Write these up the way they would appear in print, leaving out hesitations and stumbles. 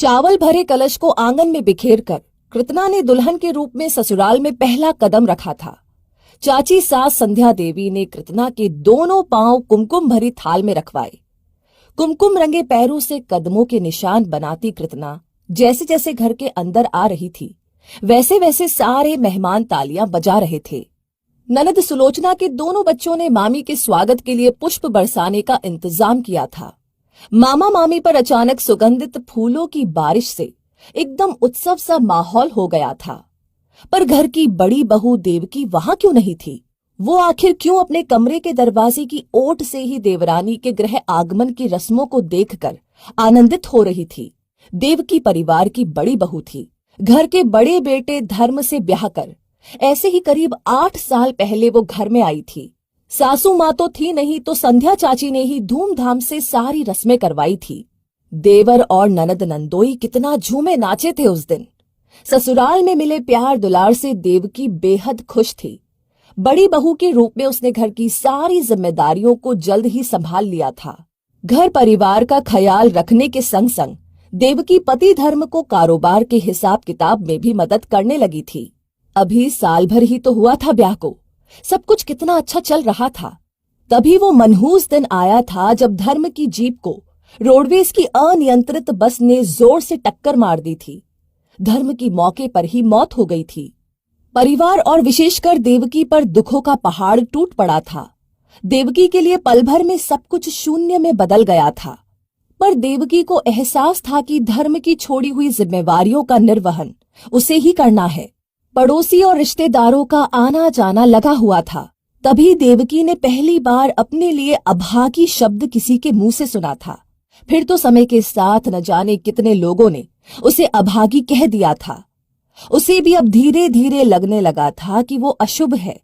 चावल भरे कलश को आंगन में बिखेर कर कृतना ने दुल्हन के रूप में ससुराल में पहला कदम रखा था। चाची सास संध्या देवी ने कृतना के दोनों पांव कुमकुम भरी थाल में रखवाए। कुमकुम रंगे पैरों से कदमों के निशान बनाती कृतना जैसे जैसे घर के अंदर आ रही थी, वैसे वैसे सारे मेहमान तालियां बजा रहे थे। ननद सुलोचना के दोनों बच्चों ने मामी के स्वागत के लिए पुष्प बरसाने का इंतजाम किया था। मामा मामी पर अचानक सुगंधित फूलों की बारिश से एकदम उत्सव सा माहौल हो गया था। पर घर की बड़ी बहू देवकी वहां क्यों नहीं थी? वो आखिर क्यों अपने कमरे के दरवाजे की ओट से ही देवरानी के गृह आगमन की रस्मों को देखकर आनंदित हो रही थी? देवकी परिवार की बड़ी बहू थी। घर के बड़े बेटे धर्म से ब्याह कर ऐसे ही करीब 8 साल पहले वो घर में आई थी। सासू माँ तो थी नहीं तो संध्या चाची ने ही धूमधाम से सारी रस्में करवाई थी। देवर और ननद नंदोई कितना झूमे नाचे थे उस दिन। ससुराल में मिले प्यार दुलार से देवकी बेहद खुश थी। बड़ी बहू के रूप में उसने घर की सारी जिम्मेदारियों को जल्द ही संभाल लिया था। घर परिवार का ख्याल रखने के संग संग देवकी पति धर्म को कारोबार के हिसाब किताब में भी मदद करने लगी थी। अभी साल भर ही तो हुआ था ब्याह को, सब कुछ कितना अच्छा चल रहा था। तभी वो मनहूस दिन आया था जब धर्म की जीप को रोडवेज की अनियंत्रित बस ने जोर से टक्कर मार दी थी। धर्म की मौके पर ही मौत हो गई थी। परिवार और विशेषकर देवकी पर दुखों का पहाड़ टूट पड़ा था। देवकी के लिए पल भर में सब कुछ शून्य में बदल गया था। पर देवकी को एहसास था कि धर्म की छोड़ी हुई जिम्मेवारियों का निर्वहन उसे ही करना है। पड़ोसी और रिश्तेदारों का आना जाना लगा हुआ था। तभी देवकी ने पहली बार अपने लिए अभागी शब्द किसी के मुंह से सुना था। फिर तो समय के साथ न जाने कितने लोगों ने उसे अभागी कह दिया था। उसे भी अब धीरे धीरे लगने लगा था कि वो अशुभ है।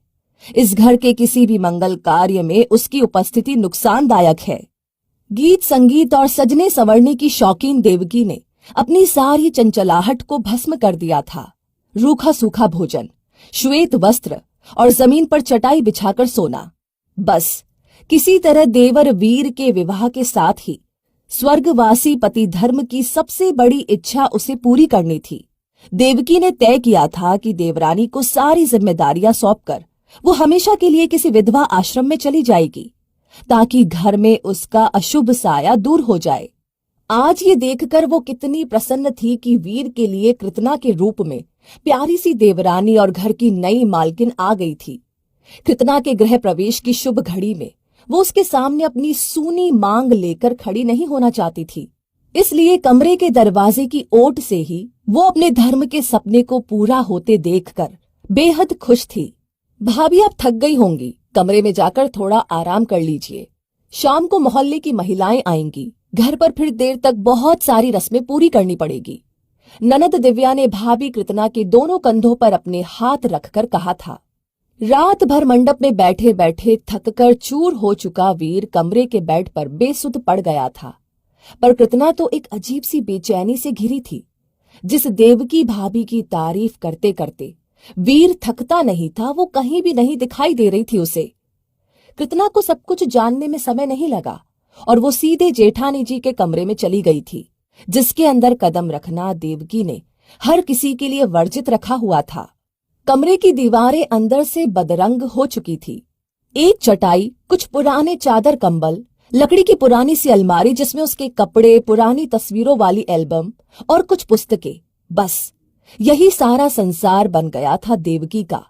इस घर के किसी भी मंगल कार्य में उसकी उपस्थिति नुकसानदायक है। गीत संगीत और सजने संवरने की शौकीन देवकी ने अपनी सारी चंचलाहट को भस्म कर दिया था। रूखा सूखा भोजन, श्वेत वस्त्र और जमीन पर चटाई बिछाकर सोना, बस किसी तरह देवर वीर के विवाह के साथ ही स्वर्गवासी पति धर्म की सबसे बड़ी इच्छा उसे पूरी करनी थी। देवकी ने तय किया था कि देवरानी को सारी जिम्मेदारियां सौंपकर वो हमेशा के लिए किसी विधवा आश्रम में चली जाएगी, ताकि घर में उसका अशुभ साया दूर हो जाए। आज ये देखकर वो कितनी प्रसन्न थी कि वीर के लिए कृतना के रूप में प्यारी सी देवरानी और घर की नई मालकिन आ गई थी। कृतना के गृह प्रवेश की शुभ घड़ी में वो उसके सामने अपनी सूनी मांग लेकर खड़ी नहीं होना चाहती थी। इसलिए कमरे के दरवाजे की ओट से ही वो अपने धर्म के सपने को पूरा होते देखकर बेहद खुश थी। भाभी आप थक गई होंगी, कमरे में जाकर थोड़ा आराम कर लीजिए। शाम को मोहल्ले की महिलाएं आएंगी, घर पर फिर देर तक बहुत सारी रस्में पूरी करनी पड़ेगी। ननद दिव्या ने भाभी कृतना के दोनों कंधों पर अपने हाथ रखकर कहा था। रात भर मंडप में बैठे बैठे थककर चूर हो चुका वीर कमरे के बेड पर बेसुध पड़ गया था। पर कृतना तो एक अजीब सी बेचैनी से घिरी थी। जिस देवकी भाभी की तारीफ करते करते वीर थकता नहीं था, वो कहीं भी नहीं दिखाई दे रही थी उसे। कृतना को सब कुछ जानने में समय नहीं लगा और वो सीधे जेठानी जी के कमरे में चली गई थी, जिसके अंदर कदम रखना देवकी ने हर किसी के लिए वर्जित रखा हुआ था। कमरे की दीवारें अंदर से बदरंग हो चुकी थी। एक चटाई, कुछ पुराने चादर कंबल, लकड़ी की पुरानी सी अलमारी जिसमें उसके कपड़े, पुरानी तस्वीरों वाली एल्बम और कुछ पुस्तकें, बस यही सारा संसार बन गया था देवकी का।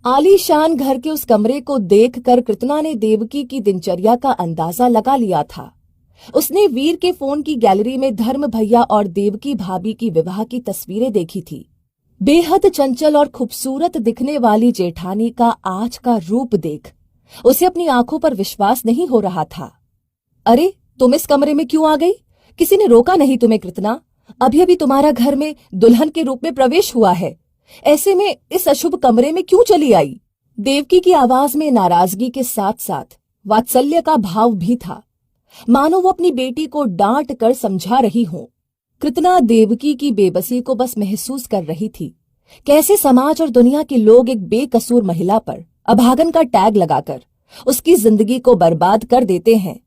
आलीशान घर के उस कमरे को देखकर कृतना ने देवकी की दिनचर्या का अंदाजा लगा लिया था। उसने वीर के फोन की गैलरी में धर्म भैया और देवकी भाभी की विवाह की तस्वीरें देखी थी। बेहद चंचल और खूबसूरत दिखने वाली जेठानी का आज का रूप देख उसे अपनी आंखों पर विश्वास नहीं हो रहा था। अरे तुम इस कमरे में क्यों आ गई? किसी ने रोका नहीं तुम्हें कृतना? अभी अभी तुम्हारा घर में दुल्हन के रूप में प्रवेश हुआ है, ऐसे में इस अशुभ कमरे में क्यों चली आई? देवकी की आवाज में नाराजगी के साथ साथ वात्सल्य का भाव भी था, मानो वो अपनी बेटी को डांट कर समझा रही हो। कृतना देवकी की बेबसी को बस महसूस कर रही थी। कैसे समाज और दुनिया के लोग एक बेकसूर महिला पर अभागन का टैग लगाकर उसकी जिंदगी को बर्बाद कर देते हैं।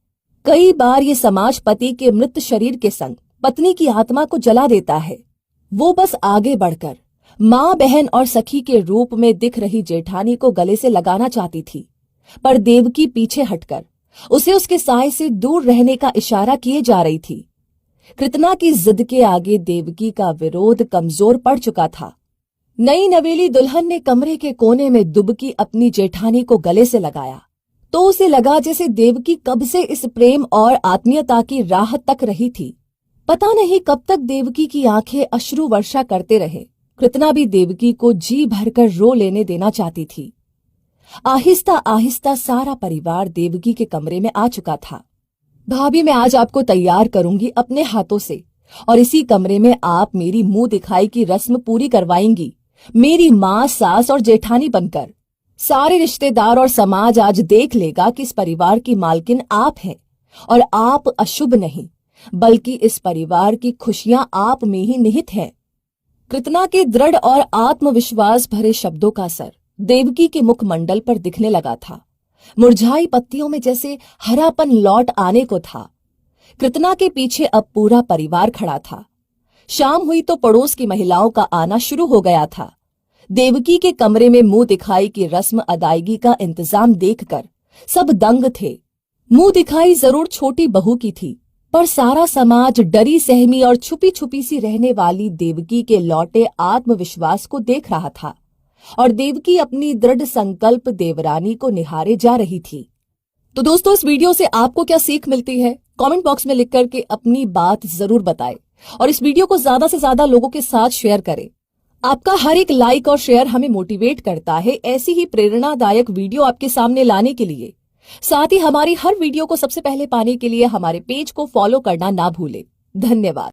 कई बार ये समाज पति के मृत शरीर के संग पत्नी की आत्मा को जला देता है। वो बस आगे बढ़कर माँ, बहन और सखी के रूप में दिख रही जेठानी को गले से लगाना चाहती थी, पर देवकी पीछे हटकर उसे उसके साए से दूर रहने का इशारा किए जा रही थी। कृतना की जिद के आगे देवकी का विरोध कमजोर पड़ चुका था। नई नवेली दुल्हन ने कमरे के कोने में दुबकी अपनी जेठानी को गले से लगाया तो उसे लगा जैसे देवकी कब से इस प्रेम और आत्मीयता की राह तक रही थी। पता नहीं कब तक देवकी की आंखें अश्रु वर्षा करते रहे। कृतना भी देवकी को जी भरकर रो लेने देना चाहती थी। आहिस्ता आहिस्ता सारा परिवार देवकी के कमरे में आ चुका था। भाभी, मैं आज आपको तैयार करूंगी अपने हाथों से और इसी कमरे में आप मेरी मुंह दिखाई की रस्म पूरी करवाएंगी, मेरी माँ, सास और जेठानी बनकर। सारे रिश्तेदार और समाज आज देख लेगा कि इस परिवार की मालकिन आप हैं और आप अशुभ नहीं, बल्कि इस परिवार की खुशियां आप में ही निहित हैं। कृतना के दृढ़ और आत्मविश्वास भरे शब्दों का असर देवकी के मुखमंडल पर दिखने लगा था। मुरझाई पत्तियों में जैसे हरापन लौट आने को था। कृतना के पीछे अब पूरा परिवार खड़ा था। शाम हुई तो पड़ोस की महिलाओं का आना शुरू हो गया था। देवकी के कमरे में मुंह दिखाई की रस्म अदायगी का इंतजाम देखकर सब दंग थे। मुंह दिखाई जरूर छोटी बहू की थी, पर सारा समाज डरी सहमी और छुपी छुपी सी रहने वाली देवकी के लौटे आत्मविश्वास को देख रहा था और देवकी अपनी दृढ़ संकल्प देवरानी को निहारे जा रही थी। तो दोस्तों, इस वीडियो से आपको क्या सीख मिलती है, कमेंट बॉक्स में लिख करके अपनी बात जरूर बताएं और इस वीडियो को ज्यादा से ज्यादा लोगों के साथ शेयर करें। आपका हर एक लाइक और शेयर हमें मोटिवेट करता है ऐसी ही प्रेरणादायक वीडियो आपके सामने लाने के लिए। साथ ही हमारी हर वीडियो को सबसे पहले पाने के लिए हमारे पेज को फॉलो करना ना भूलें। धन्यवाद।